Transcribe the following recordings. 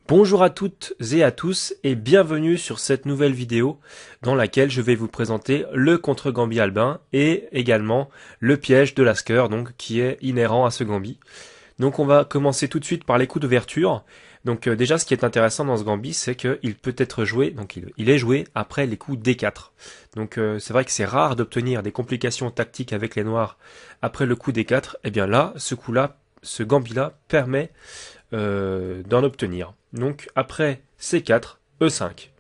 Bonjour à toutes et à tous et bienvenue sur cette nouvelle vidéo dans laquelle je vais vous présenter le contre-gambit albin et également le piège de Lasker donc qui est inhérent à ce gambit. Donc on va commencer tout de suite par les coups d'ouverture. Donc déjà ce qui est intéressant dans ce gambit c'est qu'il peut être joué, donc il est joué après les coups D4. Donc c'est vrai que c'est rare d'obtenir des complications tactiques avec les noirs après le coup D4. Et bien là, ce gambit-là permet d'en obtenir. Donc après C4, E5.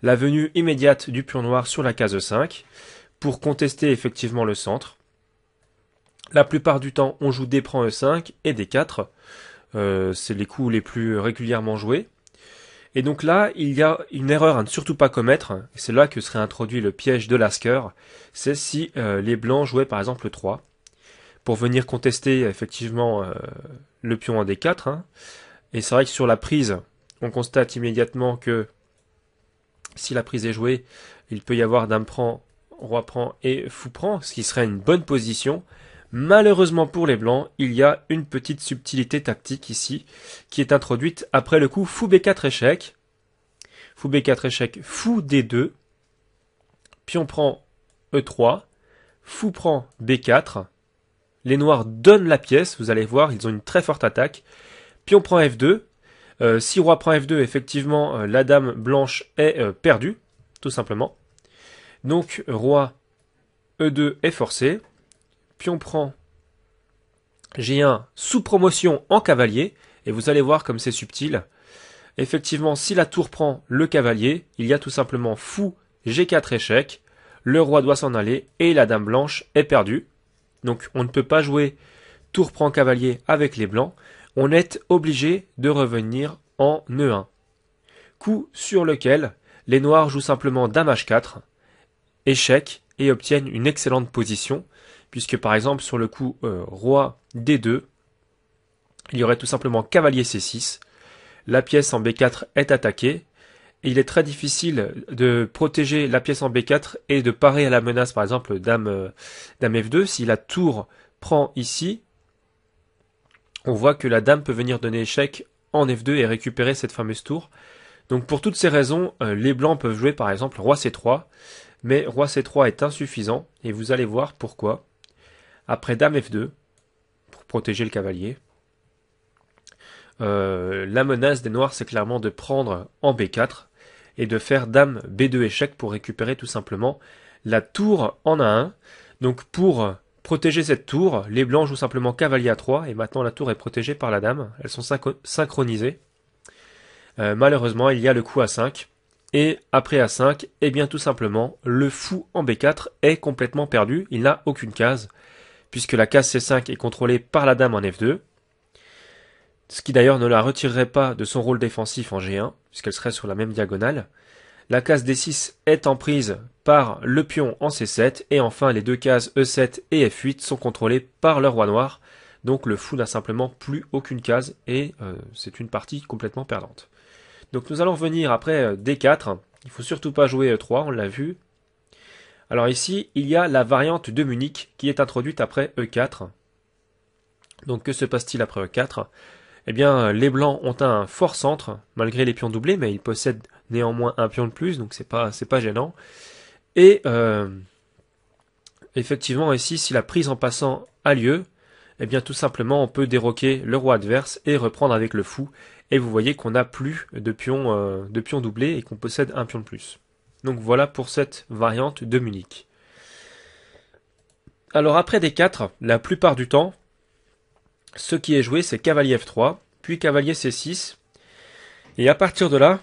La venue immédiate du pion noir sur la case E5 pour contester effectivement le centre. La plupart du temps, on joue D prend E5 et D4. C'est les coups les plus régulièrement joués. Et donc là, il y a une erreur à ne surtout pas commettre. C'est là que serait introduit le piège de Lasker. C'est si les blancs jouaient par exemple le 3 pour venir contester effectivement le pion en D4. Hein. Et c'est vrai que sur la prise, on constate immédiatement que si la prise est jouée, il peut y avoir dame prend, roi prend et fou prend, ce qui serait une bonne position. Malheureusement pour les blancs, il y a une petite subtilité tactique ici, qui est introduite après le coup fou B4 échec. Fou B4 échec, fou D2, pion prend E3, fou prend B4. Les noirs donnent la pièce, vous allez voir, ils ont une très forte attaque. Pion prend F2. Si roi prend F2, effectivement, la dame blanche est perdue, tout simplement. Donc, roi E2 est forcé. Pion prend G1 sous promotion en cavalier. Et vous allez voir comme c'est subtil. Effectivement, si la tour prend le cavalier, il y a tout simplement fou G4 échec. Le roi doit s'en aller et la dame blanche est perdue. Donc, on ne peut pas jouer tour prend cavalier avec les blancs. On est obligé de revenir en E1. Coup sur lequel les noirs jouent simplement dame H4, échec, et obtiennent une excellente position, puisque par exemple sur le coup roi D2, il y aurait tout simplement cavalier C6, la pièce en B4 est attaquée, et il est très difficile de protéger la pièce en B4 et de parer à la menace par exemple dame F2. Si la tour prend ici, on voit que la dame peut venir donner échec en F2 et récupérer cette fameuse tour. Donc pour toutes ces raisons, les blancs peuvent jouer par exemple roi C3, mais roi C3 est insuffisant, et vous allez voir pourquoi. Après dame F2, pour protéger le cavalier, la menace des noirs c'est clairement de prendre en B4, et de faire dame B2 échec pour récupérer tout simplement la tour en A1. Donc pour protéger cette tour, les blancs jouent simplement cavalier A3, et maintenant la tour est protégée par la dame. Elles sont synchronisées. Malheureusement, il y a le coup A5. Et après A5, eh bien tout simplement, le fou en B4 est complètement perdu. Il n'a aucune case, puisque la case C5 est contrôlée par la dame en F2. Ce qui d'ailleurs ne la retirerait pas de son rôle défensif en G1, puisqu'elle serait sur la même diagonale. La case D6 est en prise par le pion en C7, et enfin les deux cases E7 et F8 sont contrôlées par le roi noir, donc le fou n'a simplement plus aucune case, et c'est une partie complètement perdante. Donc nous allons revenir après D4, il faut surtout pas jouer E3, on l'a vu. Alors ici, il y a la variante de Munich qui est introduite après E4. Donc que se passe-t-il après E4 ? Eh bien, les blancs ont un fort centre, malgré les pions doublés, mais ils possèdent néanmoins un pion de plus, donc c'est pas gênant. Et effectivement, ici, si la prise en passant a lieu, eh bien tout simplement, on peut déroquer le roi adverse et reprendre avec le fou. Et vous voyez qu'on n'a plus de pions doublés et qu'on possède un pion de plus. Donc voilà pour cette variante de Munich. Alors après D4, la plupart du temps, ce qui est joué, c'est cavalier F3, puis cavalier C6. Et à partir de là,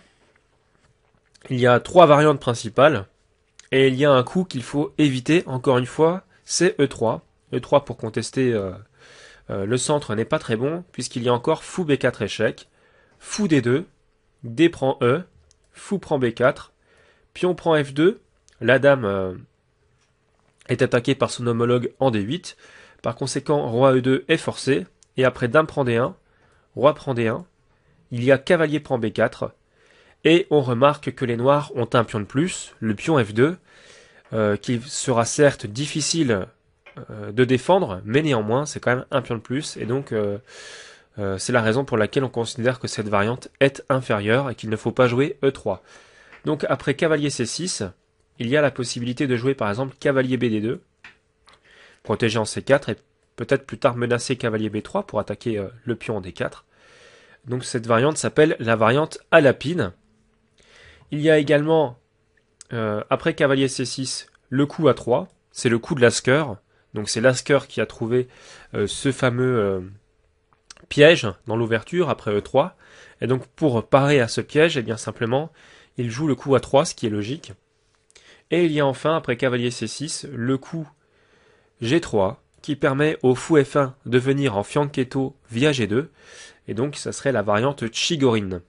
il y a trois variantes principales. Et il y a un coup qu'il faut éviter, encore une fois, c'est E3. E3 pour contester le centre n'est pas très bon, puisqu'il y a encore fou B4 échec, fou D2, D prend E, fou prend B4, pion prend F2, la dame est attaquée par son homologue en D8, par conséquent roi E2 est forcé, et après dame prend D1, roi prend D1, il y a cavalier prend B4, et on remarque que les noirs ont un pion de plus, le pion F2, qui sera certes difficile de défendre, mais néanmoins c'est quand même un pion de plus, et donc C'est la raison pour laquelle on considère que cette variante est inférieure et qu'il ne faut pas jouer E3. Donc après cavalier C6, il y a la possibilité de jouer par exemple cavalier BD2, protéger en C4 et peut-être plus tard menacer cavalier B3 pour attaquer le pion en D4. Donc cette variante s'appelle la variante à lapine. Il y a également, après cavalier C6, le coup A3, c'est le coup de Lasker. Donc c'est Lasker qui a trouvé ce fameux piège dans l'ouverture après E3. Et donc pour parer à ce piège, eh bien simplement, il joue le coup A3, ce qui est logique. Et il y a enfin, après cavalier C6, le coup G3, qui permet au fou F1 de venir en fianchetto via G2. Et donc ça serait la variante Chigorin.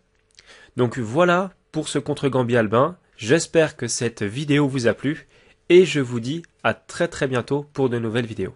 Donc voilà pour ce contre-Gambit Albin. J'espère que cette vidéo vous a plu. Et je vous dis à très très bientôt pour de nouvelles vidéos.